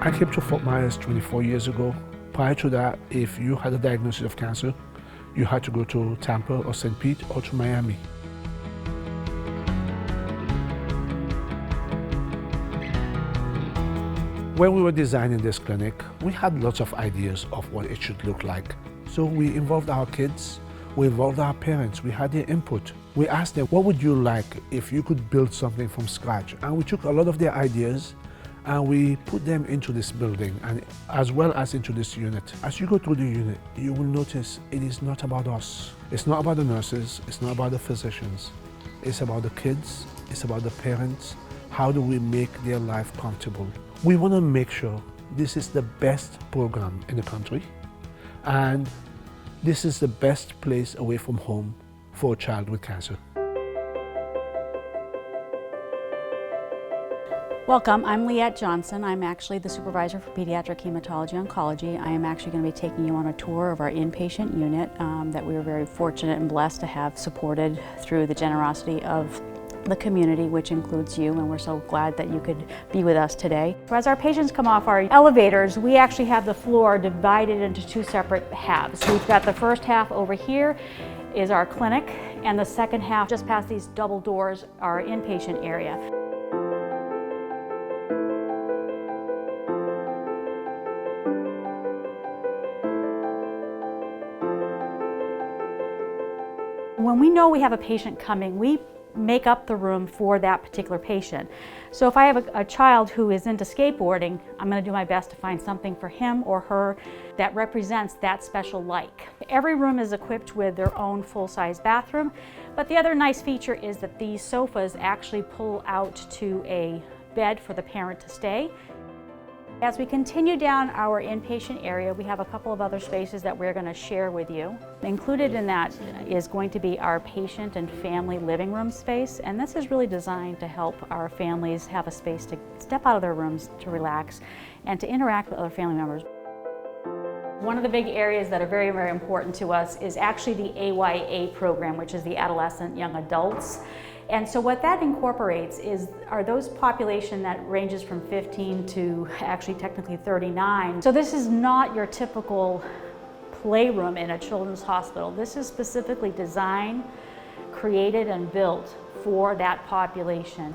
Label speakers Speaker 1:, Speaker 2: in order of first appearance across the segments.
Speaker 1: I came to Fort Myers 24 years ago. Prior to that, if you had a diagnosis of cancer, you had to go to Tampa or St. Pete or to Miami. When we were designing this clinic, we had lots of ideas of what it should look like. So we involved our kids, we involved our parents, we had their input. We asked them, what would you like if you could build something from scratch? And we took a lot of their ideas and we put them into this building and as well as into this unit. As you go through the unit, you will notice it is not about us. It's not about the nurses, it's not about the physicians. It's about the kids, it's about the parents. How do we make their life comfortable? We want to make sure this is the best program in the country and this is the best place away from home for a child with cancer.
Speaker 2: Welcome, I'm Leanne Johnson. I'm actually the supervisor for pediatric hematology oncology. I am actually going to be taking you on a tour of our inpatient unit that we were very fortunate and blessed to have supported through the generosity of the community, which includes you, and we're so glad that you could be with us today. So as our patients come off our elevators, we actually have the floor divided into two separate halves. We've got the first half over here is our clinic, and the second half just past these double doors, our inpatient area. When we know we have a patient coming, we make up the room for that particular patient. So if I have a child who is into skateboarding, I'm going to do my best to find something for him or her that represents that special like. Every room is equipped with their own full-size bathroom, but the other nice feature is that these sofas actually pull out to a bed for the parent to stay. As we continue down our inpatient area, we have a couple of other spaces that we're going to share with you. Included in that is going to be our patient and family living room space, and this is really designed to help our families have a space to step out of their rooms to relax and to interact with other family members. One of the big areas that are very, very important to us is actually the AYA program, which is the Adolescent Young Adults. And so what that incorporates are those population that ranges from 15 to actually technically 39. So this is not your typical playroom in a children's hospital. This is specifically designed, created, and built for that population.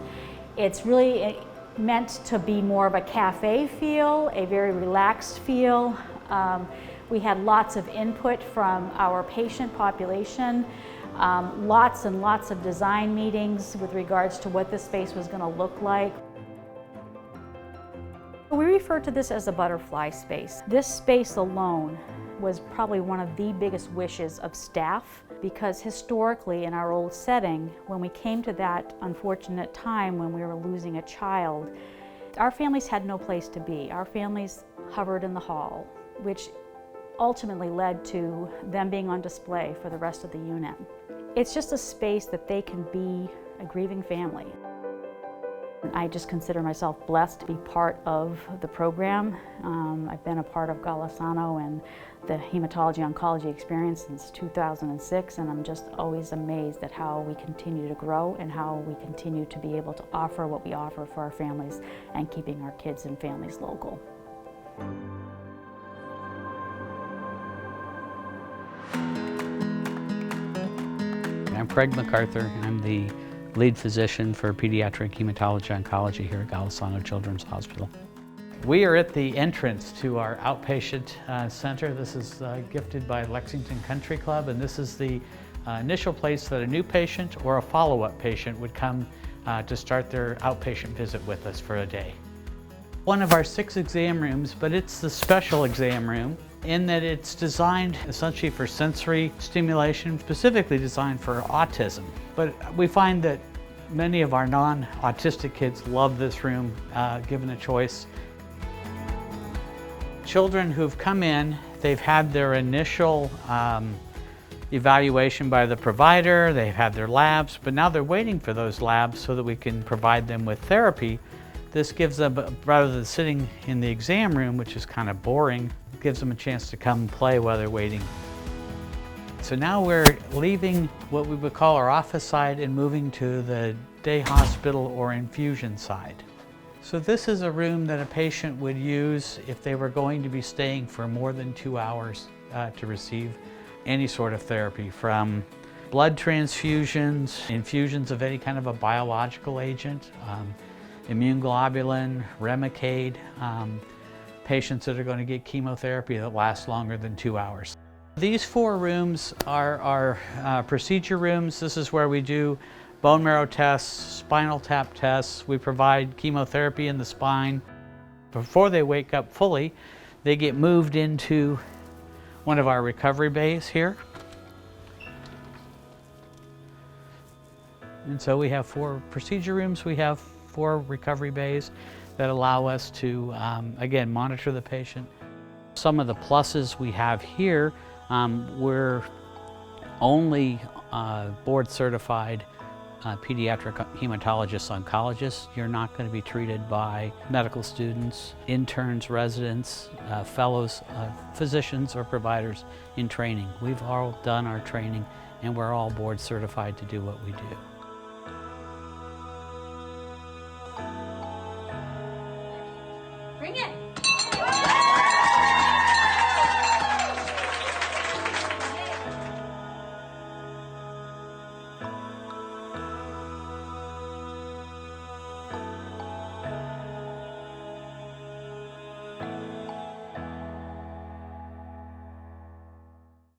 Speaker 2: It's really meant to be more of a cafe feel, a very relaxed feel. We had lots of input from our patient population. Lots and lots of design meetings with regards to what this space was going to look like. We refer to this as a butterfly space. This space alone was probably one of the biggest wishes of staff, because historically in our old setting, when we came to that unfortunate time when we were losing a child, our families had no place to be. Our families hovered in the hall, which ultimately led to them being on display for the rest of the unit. It's just a space that they can be a grieving family. I just consider myself blessed to be part of the program. I've been a part of Golisano and the hematology oncology experience since 2006, and I'm just always amazed at how we continue to grow and how we continue to be able to offer what we offer for our families and keeping our kids and families local.
Speaker 3: I'm Craig MacArthur. I'm the lead physician for pediatric hematology oncology here at Golisano Children's Hospital. We are at the entrance to our outpatient center. This is gifted by Lexington Country Club, and this is the initial place that a new patient or a follow-up patient would come to start their outpatient visit with us for a day. One of our 6 exam rooms, but it's the special exam room in that it's designed essentially for sensory stimulation, specifically designed for autism. But we find that many of our non-autistic kids love this room, given a choice. Children who've come in, they've had their initial evaluation by the provider, they've had their labs, but now they're waiting for those labs so that we can provide them with therapy. This gives them, rather than sitting in the exam room, which is kind of boring, gives them a chance to come and play while they're waiting. So now we're leaving what we would call our office side and moving to the day hospital or infusion side. So this is a room that a patient would use if they were going to be staying for more than 2 hours to receive any sort of therapy, from blood transfusions, infusions of any kind of a biological agent, immune globulin, Remicade, patients that are going to get chemotherapy that lasts longer than 2 hours. These 4 rooms are our procedure rooms. This is where we do bone marrow tests, spinal tap tests. We provide chemotherapy in the spine. Before they wake up fully, they get moved into one of our recovery bays here. And so we have 4 procedure rooms. We have 4 recovery bays that allow us to, again, monitor the patient. Some of the pluses we have here, we're only board certified pediatric hematologist oncologists. You're not going to be treated by medical students, interns, residents, fellows, physicians, or providers in training. We've all done our training, and we're all board certified to do what we do.
Speaker 4: Bring it.